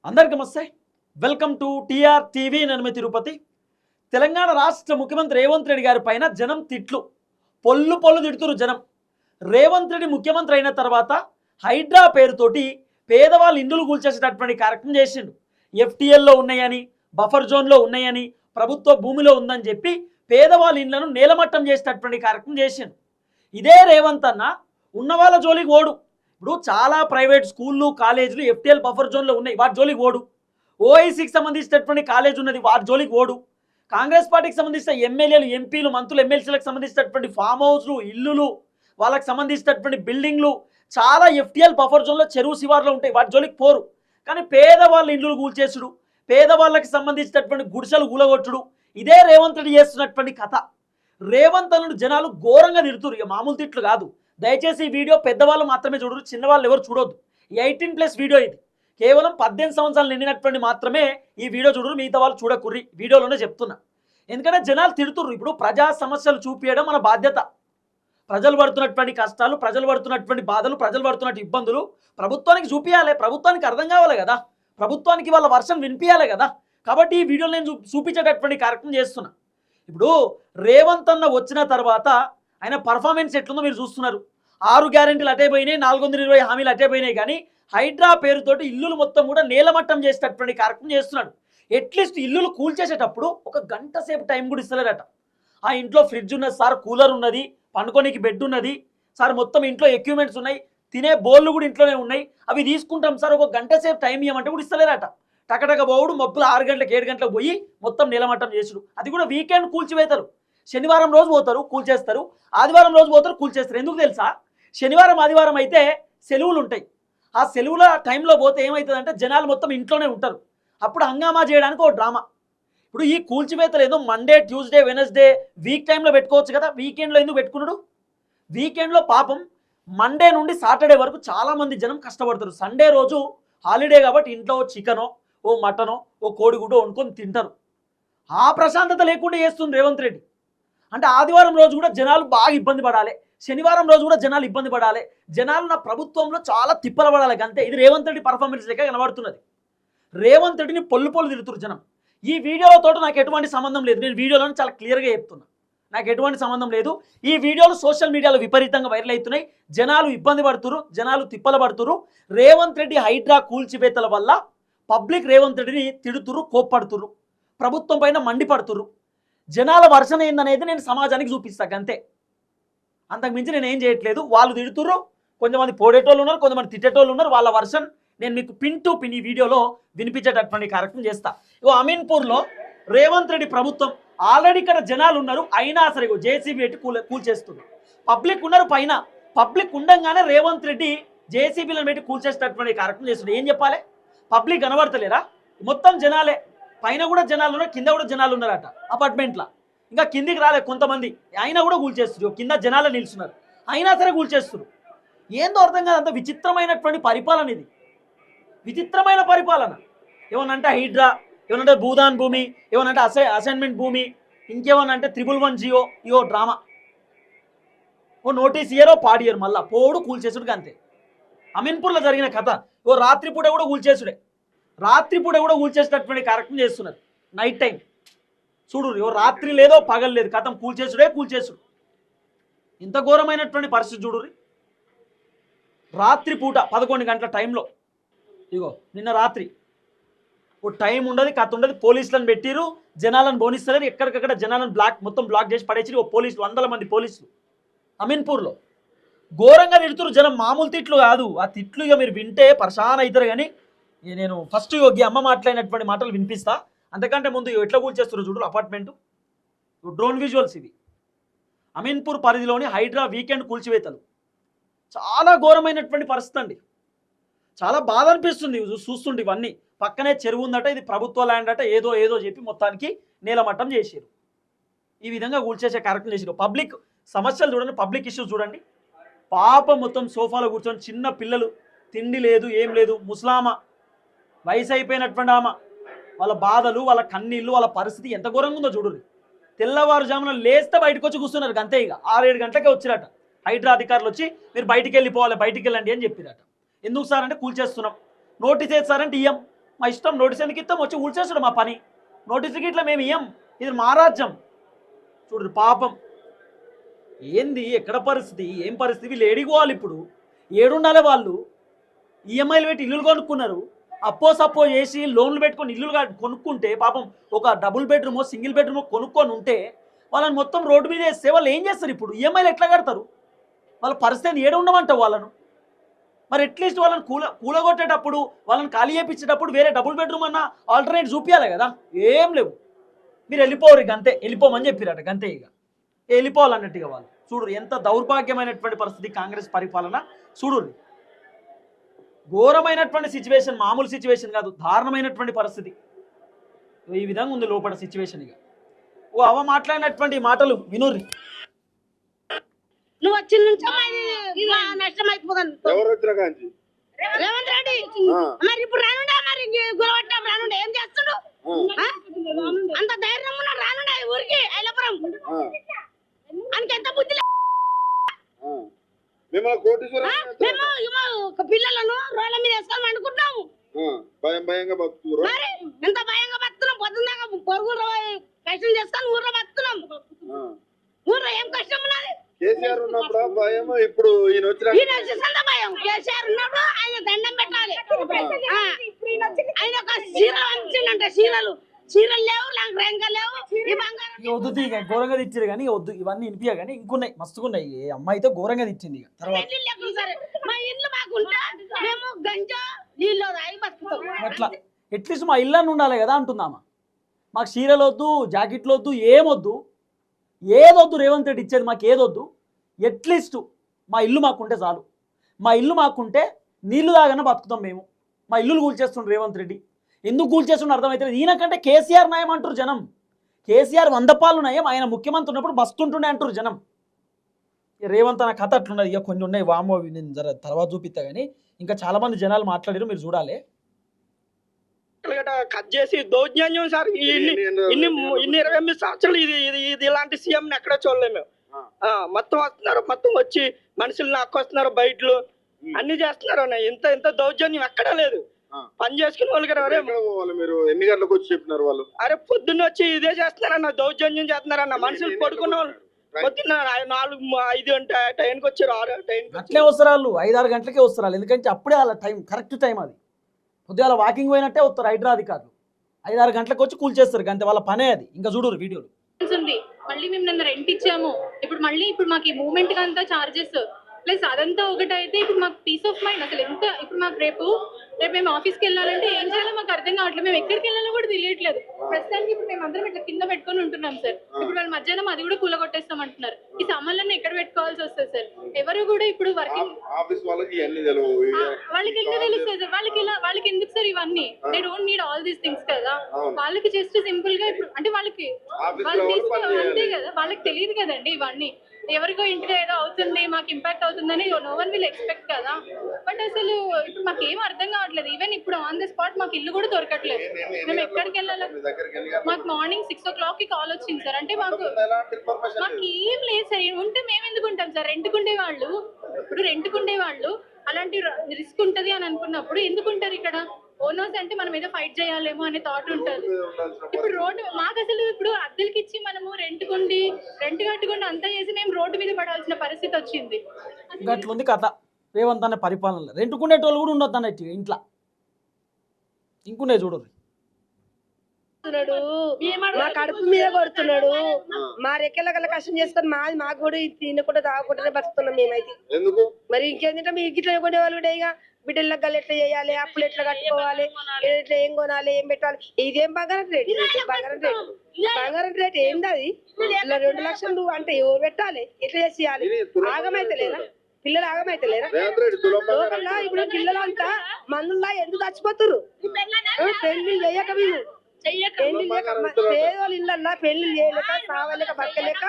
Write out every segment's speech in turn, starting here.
అందరికీ నమస్తే. Welcome to TR TV. నేను తిరుపతి. తెలంగాణ రాష్ట్ర ముఖ్యమంత్రి రేవంత్ రెడ్డి గారి పైన జనం తిట్లు పొల్లు పొల్లు తిడుతురు జనం. రేవంత్ రెడ్డి ముఖ్యమంత్రి అయిన తర్వాత హైడ్రా పేరుతోటి పేదవాళ్ళ ఇండ్లు కూల్చేసేటటువంటి కార్యక్రమం చేసిండు. ఎఫ్టీఎల్లో ఉన్నాయని, బఫర్ జోన్లో ఉన్నాయని, ప్రభుత్వ భూమిలో ఉందని చెప్పి పేదవాళ్ళ ఇండ్లను నేలమట్టం చేసేటటువంటి కార్యక్రమం చేసిండు. ఇదే రేవంత్ అన్న ఉన్న వాళ్ళ జోలికి ఓడు. ఇప్పుడు చాలా ప్రైవేట్ స్కూళ్ళు, కాలేజీలు ఎఫ్టీఎల్ బఫర్ జోన్లో ఉన్నాయి, వాటి జోలికి ఓడు. ఓఐసీకి సంబంధించినటువంటి కాలేజ్ ఉన్నది, వాటి జోలికి ఓడు. కాంగ్రెస్ పార్టీకి సంబంధించిన ఎమ్మెల్యేలు, ఎంపీలు, మంత్రులు, ఎమ్మెల్సీలకు సంబంధించినటువంటి ఫామ్ హౌస్లు, ఇల్లులు, వాళ్ళకి సంబంధించినటువంటి బిల్డింగ్లు చాలా ఎఫ్టీఎల్ బఫర్ జోన్లో చెరువు శివార్లో ఉంటాయి, వాటి జోలికి పోరు. కానీ పేదవాళ్ళ ఇల్లులు కూల్చేసుడు, పేదవాళ్ళకి సంబంధించినటువంటి గుడిసెలు కూలగొట్టుడు, ఇదే రేవంత్ రెడ్డి చేస్తున్నటువంటి కథ. రేవంత్ అల్లుడు జనాలు ఘోరంగా తిడుతురు. ఇక మామూలు తిట్లు కాదు. దయచేసి ఈ వీడియో పెద్దవాళ్ళు మాత్రమే చూడరు, చిన్నవాళ్ళు ఎవరు చూడొద్దు. 18+ వీడియో ఇది. కేవలం 18 సంవత్సరాలు నిండినటువంటి మాత్రమే ఈ వీడియో చూడరు, మిగతా వాళ్ళు చూడకుర్రి. వీడియోలోనే చెప్తున్నా. ఎందుకంటే జనాలు తిడుతుర్రు. ఇప్పుడు ప్రజా సమస్యలు చూపించడం మన బాధ్యత. ప్రజలు పడుతున్నటువంటి కష్టాలు, ప్రజలు పడుతున్నటువంటి బాధలు, ప్రజలు పడుతున్నటువంటి ఇబ్బందులు ప్రభుత్వానికి చూపించాలి. ప్రభుత్వానికి అర్థం కావాలి కదా, ప్రభుత్వానికి వాళ్ళ వర్షం వినిపించాలి కదా. కాబట్టి ఈ వీడియోలో నేను చూపించేటటువంటి కార్యక్రమం చేస్తున్నా. ఇప్పుడు రేవంత్ అన్న వచ్చిన తర్వాత ఆయన పర్ఫార్మెన్స్ ఎట్లుందో మీరు చూస్తున్నారు. 6 గ్యారెంటీలు అటే పోయినాయి, 420 హామీలు అటే పోయినాయి. కానీ హైడ్రా పేరుతోటి ఇల్లులు మొత్తం కూడా నేలమట్టం చేసేటటువంటి కార్యక్రమం చేస్తున్నాడు. అట్లీస్ట్ ఇల్లులు కూల్చేసేటప్పుడు ఒక గంట సేపు టైం కూడా ఇస్తలేరట. ఆ ఇంట్లో ఫ్రిడ్జ్ ఉన్నది సార్, కూలర్ ఉన్నది, పండుకోనికి బెడ్ ఉన్నది సార్, మొత్తం ఇంట్లో ఎక్విప్మెంట్స్ ఉన్నాయి, తినే బోళ్ళు కూడా ఇంట్లోనే ఉన్నాయి, అవి తీసుకుంటాం సార్, ఒక గంట సేపు టైం ఇవ్వమంటే కూడా ఇస్తలేరట. టకటక పోవుడు, మబ్బులు 6 గంటలకు 7 గంటలకు పోయి మొత్తం నేలమట్టం చేసుడు. అది కూడా వీకెండ్ కూల్చివేతారు. శనివారం రోజు పోతారు, కూల్చేస్తారు. ఆదివారం రోజు పోతారు, కూల్చేస్తారు. ఎందుకు తెలుసా? శనివారం ఆదివారం అయితే సెలవులు ఉంటాయి. ఆ సెలవుల టైంలో పోతే ఏమవుతుందంటే జనాలు మొత్తం ఇంట్లోనే ఉంటారు. అప్పుడు హంగామా చేయడానికి ఒక డ్రామా. ఇప్పుడు ఈ కూల్చివేతలు ఏదో మండే, ట్యూస్డే, వెనస్డే వీక్ టైంలో పెట్టుకోవచ్చు కదా, వీకెండ్లో ఎందుకు పెట్టుకున్నాడు? వీకెండ్లో పాపం మండే నుండి సాటర్డే వరకు చాలామంది జనం కష్టపడతారు. సండే రోజు హాలిడే కాబట్టి ఇంట్లో చికెనో, ఓ మటనో, ఓ కోడిగుడ్డో వండుకొని తింటారు. ఆ ప్రశాంతత లేకుండా చేస్తుంది రేవంత్ రెడ్డి. అంటే ఆదివారం రోజు కూడా జనాలు బాగా ఇబ్బంది పడాలి, శనివారం రోజు కూడా జనాలు ఇబ్బంది పడాలి, జనాలు నా ప్రభుత్వంలో చాలా తిప్పలు పడాలి. అంతే. ఇది రేవంత్ రెడ్డి పర్ఫార్మెన్స్ లెక్క కనబడుతున్నది. రేవంత్ రెడ్డిని పొల్లు పొల్లు తిరుగుతున్నారు జనం. ఈ వీడియోలతో నాకు ఎటువంటి సంబంధం లేదు. నేను వీడియోలో చాలా క్లియర్గా చెప్తున్నా, నాకు ఎటువంటి సంబంధం లేదు. ఈ వీడియోలు సోషల్ మీడియాలో విపరీతంగా వైరల్ అవుతున్నాయి. జనాలు ఇబ్బంది పడుతురు, జనాలు తిప్పలు పడుతురు. రేవంత్ రెడ్డి హైడ్రా కూల్చివేతల వల్ల పబ్లిక్ రేవంత్ రెడ్డిని తిడుతురు, కోప్పడుతురు, ప్రభుత్వం పైన మండిపడుతురు. జనాల వర్షం ఏందనేది నేను సమాజానికి చూపిస్తాను అంతే. అంతకుమించి నేను ఏం చేయట్లేదు. వాళ్ళు తిడుతుర్రు, కొంతమంది పోడేటోళ్ళు ఉన్నారు, కొంతమంది తిట్టేటోళ్ళు ఉన్నారు. వాళ్ళ వర్షన్ నేను మీకు పిన్ టు పిన్ ఈ వీడియోలో వినిపించేటటువంటి కార్యక్రమం చేస్తా. ఇగో అమీన్పూర్లో రేవంత్ రెడ్డి ప్రభుత్వం ఆల్రెడీ ఇక్కడ జనాలు ఉన్నారు, అయినా సరే జేసీబీ పెట్టి కూల్చేస్తున్నారు. పబ్లిక్ ఉన్నారు పైన. పబ్లిక్ ఉండంగానే రేవంత్ రెడ్డి జేసీబీలను పెట్టి కూల్చేసేటటువంటి కార్యక్రమం చేస్తున్నారు. ఏం చెప్పాలి? పబ్లిక్ కనబడతలేరా? మొత్తం జనాలే. పైన కూడా జనాలు ఉన్నారు, కింద కూడా జనాలు ఉన్నారట అపార్ట్మెంట్లో. ఇంకా కిందికి రాలే కొంతమంది, అయినా కూడా కూల్చేస్తారు. కింద జనాలు నిలుస్తున్నారు, అయినా సరే కూల్చేస్తారు. ఏందో అర్థం కాదు. అంత విచిత్రమైనటువంటి పరిపాలన ఇది, విచిత్రమైన పరిపాలన. ఏమనంటే హైడ్రా, ఏమనంటే భూదాన్ భూమి, ఏమనంటే అసైన్మెంట్ భూమి, ఇంకేమనంటే 111 జియో, ఇయో డ్రామా. ఓ నోటీస్ ఇయరో పాడియరు, మళ్ళా పోడు కూల్చేసుడు అంతే. అమీన్పూర్లో జరిగిన కథ. ఓ రాత్రిపూట కూడా కూల్చేసుడే, రాత్రిపూట కూడా కూల్చేసేటటువంటి కార్యక్రమం చేస్తున్నారు. నైట్ టైం చూడు, రాత్రి లేదో పగలు లేదు, కథం కూల్చేసుడే కూల్చేసుడు. ఇంత ఘోరమైనటువంటి పరిస్థితి చూడు. రాత్రిపూట 11 గంటల టైంలో, ఇగో నిన్న రాత్రి ఓ టైం ఉండదు, కథ ఉండదు. పోలీసులను పెట్టిరు, జనాలను బోనిస్తలేరు. ఎక్కడికక్కడ జనాలను మొత్తం బ్లాక్ చేసి పడేసి ఓ పోలీసులు, 100 మంది పోలీసులు అమీన్పూర్లో ఘోరంగా తిడుతురు జనం. మామూలు తిట్లు కాదు. ఆ తిట్లు ఇక మీరు వింటే పరేషాన్ అవుతారు. కానీ నేను ఫస్ట్ యోగి అమ్మ మాట్లాడినటువంటి మాటలు వినిపిస్తా. అంతకంటే ముందు ఎట్లా కూల్చేస్తారు చూడు అపార్ట్మెంటు. డ్రోన్ విజువల్స్ ఇవి. అమీన్పూర్ పరిధిలోని హైడ్రా వీకెండ్ కూల్చివేతలు చాలా ఘోరమైనటువంటి పరిస్థితి అండి. చాలా బాధ అనిపిస్తుంది చూస్తుంటే. ఇవన్నీ పక్కనే చెరువు ఉందట, ఇది ప్రభుత్వ ల్యాండ్ అట, ఏదో ఏదో చెప్పి మొత్తానికి నేలమట్టం చేసారు. ఈ విధంగా కూల్చేసే కార్యక్రమం చేసారు. పబ్లిక్ సమస్యలు చూడండి, పబ్లిక్ ఇష్యూస్ చూడండి. పాప మొత్తం సోఫాలో కూర్చొని, చిన్న పిల్లలు, తిండి లేదు, ఏం లేదు, ముసలామ, వయసు అయిపోయినటువంటి ఆమె, వాళ్ళ బాధలు, వాళ్ళ కన్నీళ్ళు, వాళ్ళ పరిస్థితి ఎంత ఘోరంగా ఉందో చూడండి. తెల్లవారుజామున లేస్తే బయటకు వచ్చి కూర్చున్నారు అంతే. ఇక 6-7 గంటలకే వచ్చిరట హైడ్రా అధికారులు. వచ్చి మీరు బయటికి వెళ్ళిపోవాలి, బయటికి వెళ్ళండి అని చెప్పిరట. ఎందుకు సార్ అంటే కూల్చేస్తున్నాం. నోటీస్ ఏది సార్ అంటే ఇయ్యం, మా ఇష్టం, నోటీస్ ఎందుకు ఇస్తాం, వచ్చి ఊడ్చేస్తాడు మా పని. నోటీసుకి ఇట్లా మేము ఇయ్యం, ఇది మా రాజ్యం. చూడు పాపం ఏంది, ఎక్కడ పరిస్థితి, ఏం పరిస్థితి, వీళ్ళు ఏడిపోవాలి ఇప్పుడు, ఏడుండాలి వాళ్ళు. ఈఎంఐలు పెట్టి ఇల్లులు కొనుక్కున్నారు, అప్పో సప్పో చేసి లోన్లు పెట్టుకొని ఇల్లులు కొనుక్కుంటే పాపం ఒక డబుల్ బెడ్రూమో సింగిల్ బెడ్రూమో కొనుక్కొని ఉంటే వాళ్ళని మొత్తం రోడ్డు మీద వేస్తే వాళ్ళు ఏం చేస్తారు ఇప్పుడు, ఈఎంఐలు ఎట్లా కడతారు, వాళ్ళ పరిస్థితి ఏడు ఉండమంటావు వాళ్ళను. మరి అట్లీస్ట్ వాళ్ళని కూలగొట్టేటప్పుడు వాళ్ళని ఖాళీ చేయించేటప్పుడు వేరే డబుల్ బెడ్రూమ్ అన్న ఆల్టర్నేట్ చూపించాలి కదా, ఏం లేవు. మీరు వెళ్ళిపోరు ఇక అంతే, వెళ్ళిపోమని చెప్పిరట గంతే, ఇక వెళ్ళిపోవాలన్నట్టుగా వాళ్ళు. చూడు ఎంత దౌర్భాగ్యమైనటువంటి పరిస్థితి కాంగ్రెస్ పరిపాలన. చూడు ఘోరమైనటువంటి సిచ్యువేషన్, మామూలు సిచ్యువేషన్ కాదు, దారుణమైనటువంటి పరిస్థితి. ఈ విధంగా ఉంది లోపల సిచ్యువేషన్. ఇక అవ మాట్లాడినటువంటి మాటలు వినుర్రి. నువ్వు వచ్చిన నుంచి నష్టం అయిపోతాను. రేవంత్ రెడ్డి మరి ఇప్పుడు రానుండే, మరి గురవట్టం రానుండే, ఏం చేస్తుడు? అంత ధైర్యం ఉన్నా రానుండే ఊరికి ఐలపురం. ఆయనకి ఎంత బుద్ధి లేదు. మేము పిల్లలను రోడ్ల మీద వేసుకొని వండుకుంటున్నాము. మరి ఎంత భయంగా బతున్నాం, పొద్దున్నాక పొరుగురు కష్టం చేసుకొని ఊర్లో బతున్నాం. ఊర్లో ఏం కష్టం ఉన్నది? కేసీఆర్ ఉన్నప్పుడు భయం, ఇప్పుడు ఈయన వచ్చిన భయం. కేసీఆర్ ఉన్నప్పుడు ఆయన దండం పెట్టాలి. ఆయన ఒక చీరలు అందించిండంటే చీరలు లేవు, లంగా లేవు. ఈ బంగారం వద్దు, ఇక ఘోరంగా తెచ్చారు కానీ వద్దు, ఇవన్నీ వినిపించా కానీ ఇంకున్నాయి, మస్తుకున్నాయి. అమ్మాయి అయితే ఘోరంగా తెచ్చింది. ఇక తర్వాత మా ఇల్లు మాకుంటా మేము గంజా నీళ్ళు తాగి బతుకుతాం. అట్లా అట్లీస్ట్ మా ఇల్లు అని ఉండాలి కదా అంటుందామా. మాకు చీరలు వద్దు, జాకెట్లు వద్దు, ఏమొద్దు, ఏదొద్దు, రేవంత్ రెడ్డి ఇచ్చేది మాకు ఏదొద్దు. అట్లీస్ట్ మా ఇల్లు మాకుంటే చాలు, మా ఇల్లు మాకుంటే నీళ్లు తాగన బతుకుతాం మేము. మా ఇల్లులు కూల్చేస్తుండ్రు రేవంత్ రెడ్డి. ఎందుకు కూల్చేస్తుండ్రు అర్థమవుతుంది. ఈయనకంటే కేసీఆర్ నయం అంటారు జనం. కేసీఆర్ 100 పాలు నయం, ఆయన ముఖ్యమంత్రి ఉన్నప్పుడు బస్తుంటుండే అంటారు జనం. రేవంత్ అన్న కథ అట్లున్నది. ఇక కొన్ని ఉన్నాయి, వామో నేను జర తర్వాత చూపిస్తా కానీ ఇంకా చాలా మంది జనాలు మాట్లాడారు, మీరు చూడాలి. కట్ చేసి దౌర్జన్యం సార్. ఇన్ని 28 సంవత్సరాలు ఇది ఇలాంటి సీఎం ఎక్కడ చూడలేము మేము. మొత్తం వస్తున్నారు, మొత్తం వచ్చి మనుషులు నాకొస్తున్నారు, బయటలు అన్ని చేస్తున్నారు అన్న. ఇంత దౌర్జన్యం ఎక్కడా లేదు. పని చేసుకుని వాళ్ళు మీరు ఎన్ని గంటలకు వచ్చి చెప్పినారు వాళ్ళు? అరే పొద్దున్న వచ్చి ఇదే చేస్తున్నారన్న, దౌర్జన్యం చేస్తున్నారన్న. మనుషులు పడుకున్న వాళ్ళు పొద్దున్న 4-5 టైంకి వచ్చారు, 6 టైంకి అట్లే వస్తారు వాళ్ళు, 5-6 గంటలకే వస్తారు. ఎందుకంటే అప్పుడే వాళ్ళ టైం, కరెక్ట్ టైం అది. పొద్దుగాల వాకింగ్ పోయినట్టే వస్తారు హైడ్రా అధికారులు, 5-6 గంటలకు వచ్చి కూల్చేస్తారు అంతే, వాళ్ళ పనే అది. ఇంకా చూడరు వీడియోలు. మళ్ళీ మేము నన్ను రెంట్ ఇచ్చాము, ఇప్పుడు మాకు ఈ మూమెంట్ అంతా చార్జెస్ ప్లస్ అదంతా ఒకటైతే ఇప్పుడు మాకు పీస్ ఆఫ్ మైండ్ అసలు ఎంత. ఇప్పుడు మాకు రేపు మేము ఆఫీస్కి వెళ్ళాలంటే ఏం చేయాలో మాకు అర్థం కావట్లేదు, మేము ఎక్కడికి వెళ్ళాలో కూడా తెలియట్లేదు. ప్రస్తుతానికి ఇప్పుడు మేము అందరం ఇట్లా కింద పెట్టుకొని ఉంటున్నాం సార్. ఇప్పుడు వాళ్ళు మధ్యాహ్నం అది కూడా కూలగొట్టేస్తాం అంటున్నారు. ఈ సామాన్లన్నీ ఎక్కడ పెట్టుకోవాల్సి వస్తుంది సార్? ఎవరు కూడా ఇప్పుడు వర్కింగ్ వాళ్ళకి ఎందుకు తెలుస్తుంది సార్? వాళ్ళకి ఎందుకు సార్ ఇవన్నీ? They don't need all these things కదా. వాళ్ళకి జస్ట్ సింపుల్ గా ఇప్పుడు అంటే వాళ్ళకి అంతే కదా, వాళ్ళకి తెలియదు కదండి ఇవన్నీ. ఎవరికో ఇంటిలో ఏదో అవుతుంది, మాకు ఇంపాక్ట్ అవుతుందని నో వన్ విల్ ఎక్స్పెక్ట్ కదా. బట్ అసలు ఇప్పుడు మాకు ఏం అర్థం కావట్లేదు. ఈవెన్ ఇప్పుడు ఆన్ ద స్పాట్ మాకు ఇల్లు కూడా దొరకట్లేదు. మేము ఎక్కడికి వెళ్ళాలి? మాకు మార్నింగ్ 6 o'clock కాల్ వచ్చింది సార్. అంటే మాకు ఏం లేదు సార్. ఉంటే మేము ఎందుకు ఉంటాం సార్? రెంట్కుండే వాళ్ళు అలాంటి రిస్క్ ఉంటది అని అనుకున్నప్పుడు ఎందుకుంటారు ఇక్కడ? ఓనర్స్ అంటే మనం ఏదో ఫైట్ చేయాలేమో అనే థాట్ ఉంటుంది. ఇప్పుడు రోడ్డు మాకు అసలు ఇప్పుడు అద్దెలకి ఇచ్చి మనము రెంట్ కట్టుకుండి అంతా చేసి మేము రోడ్డు మీద పడాల్సిన పరిస్థితి వచ్చింది. అట్లుంది కథ రేవంత్ అనే పరిపాలనలో. రెంట్కుండేటోళ్ళు కూడా ఉండొద్దు అన్నట్టు ఇంట్లో ఇంకునే చూడదు. మా కడుపు మీద కొడుతున్నాడు. మా రెక్కల కల్లా కష్టం చేసుకొని మాకు కూడా తినకుండా తాగకుండానే బతుకుతున్నాం మేమైతే. మరి ఇంకేంటంటే మీ ఇట్లా కొనే వాళ్ళు కూడా ఇక బిడ్డలకు గల్లు ఎట్లా చేయాలి, అప్పులు ఎట్లా కట్టుకోవాలి, ఎట్లా ఏం కొనాలి, ఏం పెట్టాలి. ఇదేం బంగారం రేటు ఏంది అది? ఇలా 2 లక్షలు అంటే ఎవరు పెట్టాలి? ఎట్లా చేసేయాలి? ఆగమైతే లేరా పిల్లలు? ఆగమైతే లేరా? ఇప్పుడు పిల్లలు అంతా మందుల్లా ఎందుకు చచ్చిపోతున్నారు? పెళ్లి చేయక పేదోళ్ళు ఇళ్ళల్లా పెళ్లి చేయలేక, సావలేక, బతకలేక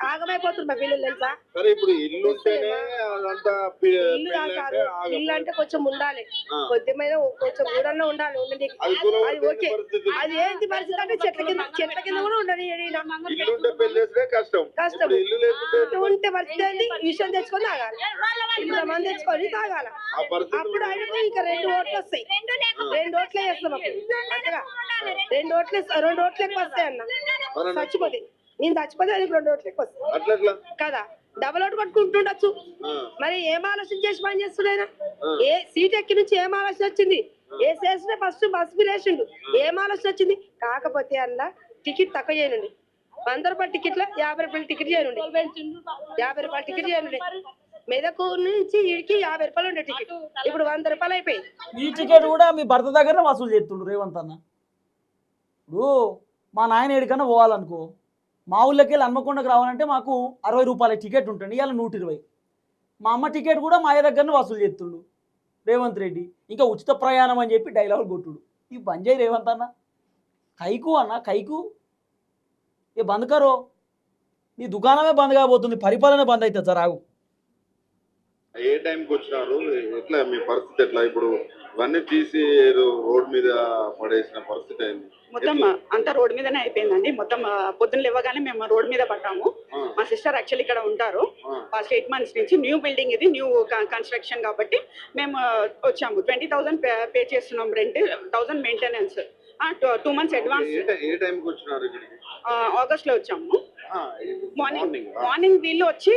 ఆగమైపోతుంది మా పిల్లలు తెలుసా. సరే ఇప్పుడు ఇల్లు ఉంటేనే అదంతా ఇల్లు కాదు కాదు, ఇల్లు అంటే కొంచెం ఉండాలి, కొద్దిమైన కొంచెం ఊరన్నా ఉండాలి. ఉండనీకి అది అది ఓకే. అది ఏంటి పరిస్థితి అంటే చెట్ల కింద కూడా ఉండని ఇల్లు ఉంటే పెళ్లి చేసుడే కష్టం. కష్టం. ఇప్పుడు ఇల్లు లేకుంటే ఉంటే పరిస్థితి ఏంటి, విషయం తెచ్చుకొని తాగాలి, ఇంతమంది తెచ్చుకొని తాగాల. ఆ పరిస్థితి అప్పుడు ఆయనకు ఇంకా 2 ఓట్లు వస్తాయి, 2 ఓట్లే వేస్తాం అప్పుడు. అంతగా 2 ఓట్లు ఎక్కువ వస్తాయి అన్న. చచ్చిపోతే నేను చచ్చిపోతే ఆయనకు 2 ఓట్లు ఎక్కువ వస్తాయి అట్లా కదా. డబల్ ఓటు కొట్టుకుంటుండొచ్చు. మరి ఏం ఆలోచన చేసి పని చేస్తున్నాయినా? ఏ సీట్ ఎక్కి నుంచి ఏం ఆలోచన వచ్చింది? ఏ చేసిన ఫస్ట్ బస్ వేసిండు, ఏం ఆలోచన వచ్చింది? కాకపోతే అలా టికెట్ తక్కువ చేయనండి. 100 రూపాయల టికెట్లో 50 రూపాయల టికెట్ చేయనండి, 50 రూపాయల టికెట్ చేయనండి. మెదకు నుంచి ఈడికి 50 రూపాయలు ఉండే టికెట్, ఇప్పుడు 100 రూపాయలు అయిపోయింది. ఈ టికెట్ కూడా మీ భర్త దగ్గర వసూలు చేస్తుండ్రు రేవంత్ అన్న. ఇప్పుడు మా నాయన ఏడికన్నా పోవాలనుకో, మా ఊళ్ళోకి వెళ్ళి హన్మకొండకు రావాలంటే మాకు 60 రూపాయల టికెట్ ఉంటుంది, ఇవాళ 120. మా అమ్మ టికెట్ కూడా మా అయ్య దగ్గరనే వసూలు చేస్తుండు రేవంత్ రెడ్డి. ఇంకా ఉచిత ప్రయాణం అని చెప్పి డైలాగులు కొట్టుడు. ఈ బంద్ చేయి రేవంత్ అన్న, కైకు అన్న కైకు. ఏ బంద్ కరో, నీ దుకాణమే బంద్ కాబోతుంది, పరిపాలన బంద్ అవుతుంది సార్. ఆగు. ఏ టైంకి వచ్చినారు, ఎట్లా మీ పరిస్థితి ఎట్లా? ఇప్పుడు ఇవన్నీ తీసి ఏదో రోడ్ మీద పడేసిన పరిస్థితి అయింది. మొత్తం అంతా రోడ్ మీదనే అయిపోయిందండి. మొత్తం పొద్దున్న లేవగానే మేము రోడ్ మీద పడ్డాము. మా సిస్టర్ యాక్చువల్లీ ఇక్కడ ఉంటారు ఫస్ట్ 8 months నుంచి. న్యూ బిల్డింగ్ ఇది, న్యూ కన్స్ట్రక్షన్ కాబట్టి మేము వచ్చాము. 20,000 పే చేస్తున్నాం రెంట్, 1,000 మెయింటెనెన్స్, 2 months అడ్వాన్స్. ఏ టైంకి వచ్చినారు ఇక్కడికి? ఆగస్ట్ లో వచ్చాము. మార్నింగ్ వీళ్ళు వచ్చి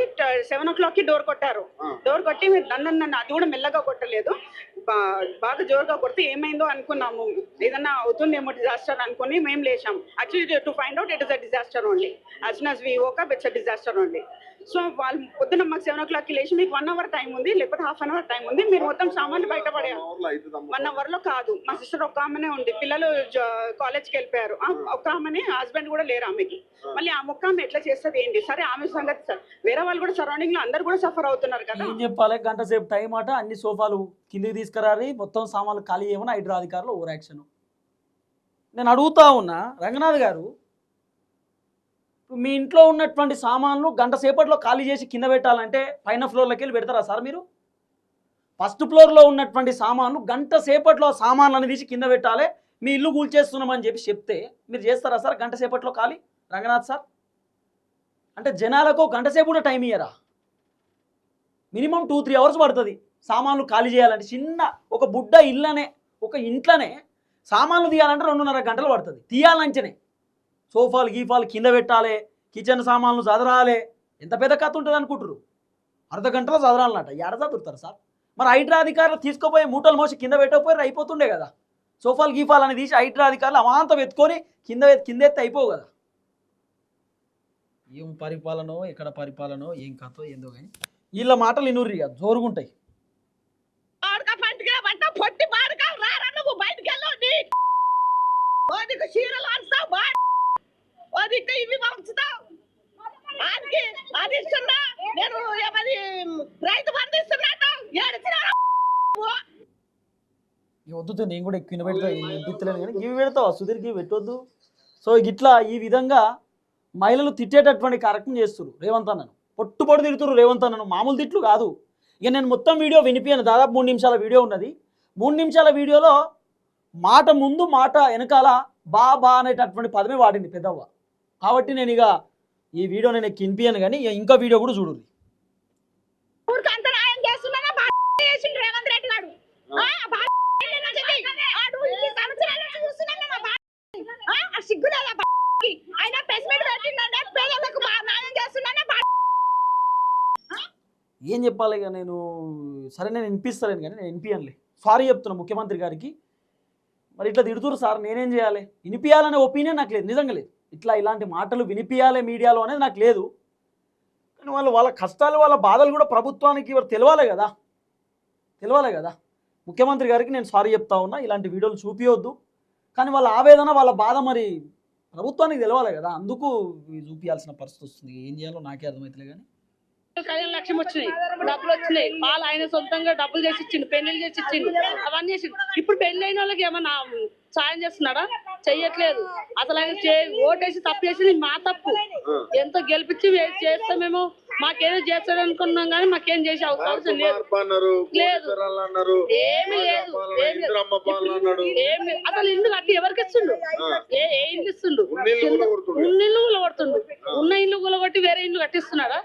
7 o'clock కి డోర్ కొట్టారు. డోర్ కొట్టి మీరు నన్ను అది కూడా మెల్లగా కొట్టలేదు, బాగా జోరుగా కొడితే ఏమైందో అనుకున్నాము, ఏదన్నా అవుతుందేమో డిజాస్టర్ అనుకుని మేము లేచాము. Actually to find out it is a disaster only. As soon as we woke up it's a disaster only. So వాళ్ళు పొద్దున్న మాకు 7 o'clock కి లేచి మీకు 1 hour టైం ఉంది, లేకపోతే half an hour టైం ఉంది, మీరు మొత్తం సామాన్లు బయటపడేయాలి. 1 hour లో కాదు. మా సిస్టర్ ఒక్క ఆమెనే ఉంది, పిల్లలు కాలేజ్కి వెళ్ళిపోయారు. ఒక్క ఆమెనే, హస్బెండ్ కూడా లేరు ఆమెకి. మళ్ళీ ఆ మొక్క ఆమె ఎట్లా చేస్తుంది ఏంటి? సరే ఆమె సంగతి సార్, వేరే వాళ్ళు కూడా సరౌండింగ్ లో అందరు కూడా సఫర్ అవుతున్నారు కదా. ఏం చెప్పాలి, గంట సేపు టైం అట, అన్ని సోఫాలు కిందికి తీసుకురాలి, మొత్తం సామాన్లు ఖాళీ చేయమని హైడ్రా అధికారులు ఓవర్ యాక్షన్. నేను అడుగుతా ఉన్నా రంగనాథ్ గారు, మీ ఇంట్లో ఉన్నటువంటి సామాన్లు గంట సేపట్లో ఖాళీ చేసి కింద పెట్టాలంటే పైన ఫ్లోర్లోకి వెళ్ళి పెడతారా సార్ మీరు? ఫస్ట్ ఫ్లోర్లో ఉన్నటువంటి సామాన్లు గంట సేపట్లో సామాన్లు తీసి కింద పెట్టాలి, మీ ఇల్లు కూల్చేస్తున్నామని చెప్పి చెప్తే మీరు చేస్తారా సార్ గంట సేపట్లో ఖాళీ? రంగనాథ్ సార్, అంటే జనాలకు గంట సేపు కూడా టైం ఇయ్యరా? మినిమం 2-3 hours పడుతుంది సామాన్లు ఖాళీ చేయాలంటే. చిన్న ఒక బుడ్డ ఇళ్ళనే, ఒక ఇంట్లోనే సామాన్లు తీయాలంటే 2.5 గంటలు పడుతుంది. తీయాలంటేనే సోఫాలు గీఫాలు కింద పెట్టాలి, కిచెన్ సామాన్లు చదరాలి, ఎంత పెద్ద కథ ఉంటుంది అనుకుంటారు. అర్ధ గంటలో చదరాలన్నట, ఎడ చదువుతారు సార్? మరి హైడ్రా అధికారులు తీసుకుపోయి మూటలు మోసి కింద పెట్టకపోయి అయిపోతుండే కదా. సోఫాలు గీఫాలు అని తీసి హైడ్రా అధికారులు అమాంతం ఎత్తుకొని కిందెత్తి అయిపోవు కదా. ఏం పరిపాలనో, ఎక్కడ పరిపాలనో, ఏం కథో ఏందో కానీ వీళ్ళ మాటలు ఇనుర్రి జోరుగుంటాయి. వద్దు, నేను కూడా ఎక్కువ పెడతా, ఎత్తులేను కానీ ఇవి పెడతావా సుధీర్కి పెట్టొద్దు. సో ఇట్లా ఈ విధంగా మహిళలు తిట్టేటటువంటి కార్యక్రమం చేస్తున్నారు రేవంత్ అన్నను. పొట్టు తిడుతున్నారు రేవంత్ అన్నను, మామూలు తిట్లు కాదు. ఇక నేను మొత్తం వీడియో వినిపించాను, దాదాపు 3 నిమిషాల వీడియో ఉన్నది. 3 నిమిషాల వీడియోలో మాట ముందు మాట వెనకాల బా అనేటటువంటి పదమే వాడింది పెద్దవ్వ. కాబట్టి నేను ఇక ఈ వీడియో నేను వినిపించాను కానీ ఇంకా వీడియో కూడా చూడండి. ఏం చెప్పాలి ఇక నేను? సరే నేను వినిపిస్తలేను కానీ నేను వినిపించలే, సారీ చెప్తున్నా ముఖ్యమంత్రి గారికి. మరి ఇట్లా తిడుతురు సార్, నేనేం చేయాలి? వినిపించాలనే ఒపీనియన్ నాకు లేదు, నిజంగా లేదు. ఇలాంటి మాటలు వినిపించాలి మీడియాలో అనేది నాకు లేదు. కానీ వాళ్ళ కష్టాలు, వాళ్ళ బాధలు కూడా ప్రభుత్వానికి తెలియాలి కదా. ముఖ్యమంత్రి గారికి నేను సారీ చెప్తా ఉన్నా, ఇలాంటి వీడియోలు చూపించవద్దు. కానీ వాళ్ళ ఆవేదన, వాళ్ళ బాధ మరి ప్రభుత్వానికి తెలియాలి కదా, అందుకు చూపించాల్సిన పరిస్థితి వస్తుంది. ఏం చేయాలో నాకే అర్థమవుతలే కానీ 15 లక్షలు వచ్చినాయి, డబ్బులు వచ్చినాయి. వాళ్ళు ఆయన సొంతంగా డబ్బులు చేసి ఇచ్చిండు, పెళ్లిళ్ళు చేసి ఇచ్చిండు, అవన్నీ చేసిండు. ఇప్పుడు పెళ్లి అయిన వాళ్ళకి ఏమన్నా సాయం చేస్తున్నాడా? చెయ్యట్లేదు అసలు ఆయన ఓటేసి తప్పు చేసింది మా తప్పు. ఎంతో గెలిపించి చేస్తాం మేము, మాకేదో చేస్తాడు అనుకున్నాం కానీ మాకేం చేసే అవకాశం లేదు. లేదు ఏమి లేదు, ఏమి అసలు ఇల్లు కట్టి ఎవరికి ఇస్తుండు? ఏ ఇల్లు ఇస్తుండు? ఉన్న ఇల్లు కూలగొడుతుండు. ఉన్న ఇల్లు కూలగొట్టి వేరే ఇల్లు కట్టిస్తున్నాడా?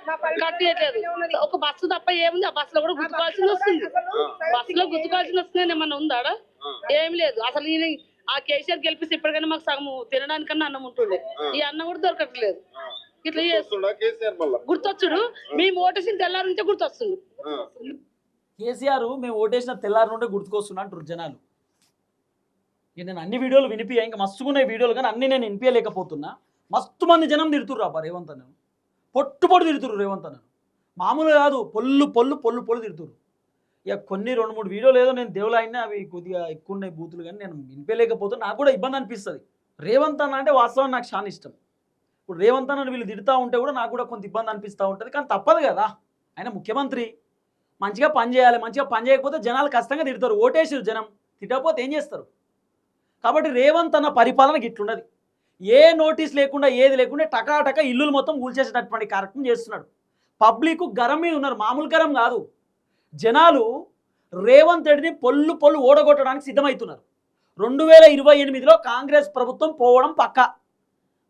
కట్టియట్లేదు. ఒక బస్సు తప్ప ఏముంది? ఆ బస్సులో కూడా గుర్తుకోవాల్సింది వస్తుంది. బస్సులో గుర్తుకోవాల్సింది వస్తుంది ఏమన్నా ఉందాడా? ఏమి లేదు. అసలు ఈయన ఆ కేసీఆర్ గెలిపిస్తే ఇప్పటికైనా మాకు సగం తినడానికన్నా అన్నం ఉంటుండే. ఈ అన్నం కూడా దొరకట్లేదు. ఇట్లా గుర్తొచ్చుడు. మేము ఓటేసిన తెల్లారి నుంచే గుర్తొస్తుంది. కేసీఆర్ మేము ఓటేసిన తెల్లారి నుండే గుర్తుకొస్తున్నా అంటారు జనాలు. ఇక నేను అన్ని వీడియోలు వినిపియా, ఇంకా మస్తుకునే వీడియోలు కానీ అన్ని నేను వినిపించలేకపోతున్నా. మస్తు మంది జనం తిడుతుర్రు అబ్బా రేవంత్ అన్నను, పొట్టు తిడుతుర్రు రేవంత్ అన్నను. మామూలు కాదు, పొల్లు తిడుతుర్రు. ఇక కొన్ని 2-3 వీడియోలు ఏదో నేను దేవులు అయినా అవి కొద్దిగా ఎక్కువ ఉన్నాయి బూతులు, కానీ నేను వినిపించలేకపోతున్నా. నాకు కూడా ఇబ్బంది అనిపిస్తుంది. రేవంత్ అన్న అంటే వాస్తవం నాకు చాలా ఇష్టం. ఇప్పుడు రేవంత్ అన్నను వీళ్ళు తిడుతూ ఉంటే కూడా నాకు కూడా కొంత ఇబ్బంది అనిపిస్తూ ఉంటుంది. కానీ తప్పదు కదా, ఆయన ముఖ్యమంత్రి, మంచిగా పని చేయాలి. మంచిగా పని చేయకపోతే జనాలు ఖచ్చితంగా తిడతారు. ఓటేసారు జనం, తిట్టకపోతే ఏం చేస్తారు? కాబట్టి రేవంత్ అన్న పరిపాలన గిట్లున్నది. ఏ నోటీస్ లేకుండా ఏది లేకుండా టకాటక ఇల్లులు మొత్తం కూల్చేసేటటువంటి కార్యక్రమం చేస్తున్నాడు. పబ్లిక్ గరం మీద ఉన్నారు, మామూలు గరం కాదు. జనాలు రేవంత్ రెడ్డిని పొల్లు ఓడగొట్టడానికి సిద్ధమవుతున్నారు. 2028లో కాంగ్రెస్ ప్రభుత్వం పోవడం పక్క,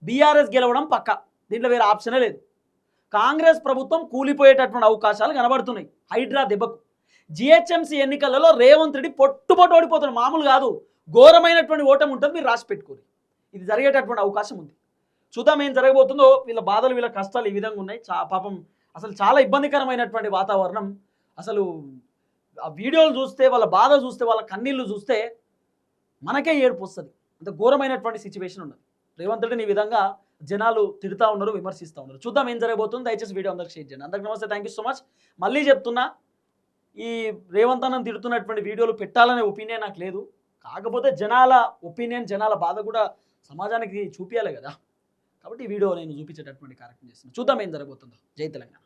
బీఆర్ఎస్ గెలవడం పక్క. దీంట్లో వేరే ఆప్షనే లేదు. కాంగ్రెస్ ప్రభుత్వం కూలిపోయేటటువంటి అవకాశాలు కనబడుతున్నాయి హైడ్రా దెబ్బకు. జిహెచ్ఎంసీ ఎన్నికలలో రేవంత్ రెడ్డి పొట్టు ఓడిపోతున్నాడు. మామూలు కాదు, ఘోరమైనటువంటి ఓటమి ఉంటుంది. మీరు రాసి పెట్టుకోరు, ఇది జరిగేటటువంటి అవకాశం ఉంది. చూద్దాం ఏం జరగబోతుందో. వీళ్ళ బాధలు వీళ్ళ కష్టాలు ఈ విధంగా ఉన్నాయి. పాపం అసలు చాలా ఇబ్బందికరమైనటువంటి వాతావరణం. అసలు ఆ వీడియోలు చూస్తే, వాళ్ళ బాధ చూస్తే, వాళ్ళ కన్నీళ్లు చూస్తే మనకే ఏడుపు వస్తుంది. అంత ఘోరమైనటువంటి సిచ్యువేషన్ ఉన్నది. రేవంత్ రెడ్డిని ఈ విధంగా జనాలు తిడుతూ ఉన్నారు, విమర్శిస్తూ ఉన్నారు. చూద్దాం ఏం జరగబోతుంది. దయచేసి వీడియో అందరికి షేర్ చేయండి. అందరికి నమస్తే, థ్యాంక్ యూ సో మచ్. మళ్ళీ చెప్తున్నా, ఈ రేవంత్ అన్నను తిడుతున్నటువంటి వీడియోలు పెట్టాలనే ఒపీనియన్ నాకు లేదు. కాకపోతే జనాల ఒపీనియన్, జనాల బాధ కూడా సమాజానికి చూపించాలి కదా. కాబట్టి ఈ వీడియో నేను చూపించేటటువంటి కార్యక్రమం చేస్తున్నాను. చూద్దాం ఏం జరగబోతుందో. జై తెలంగాణ.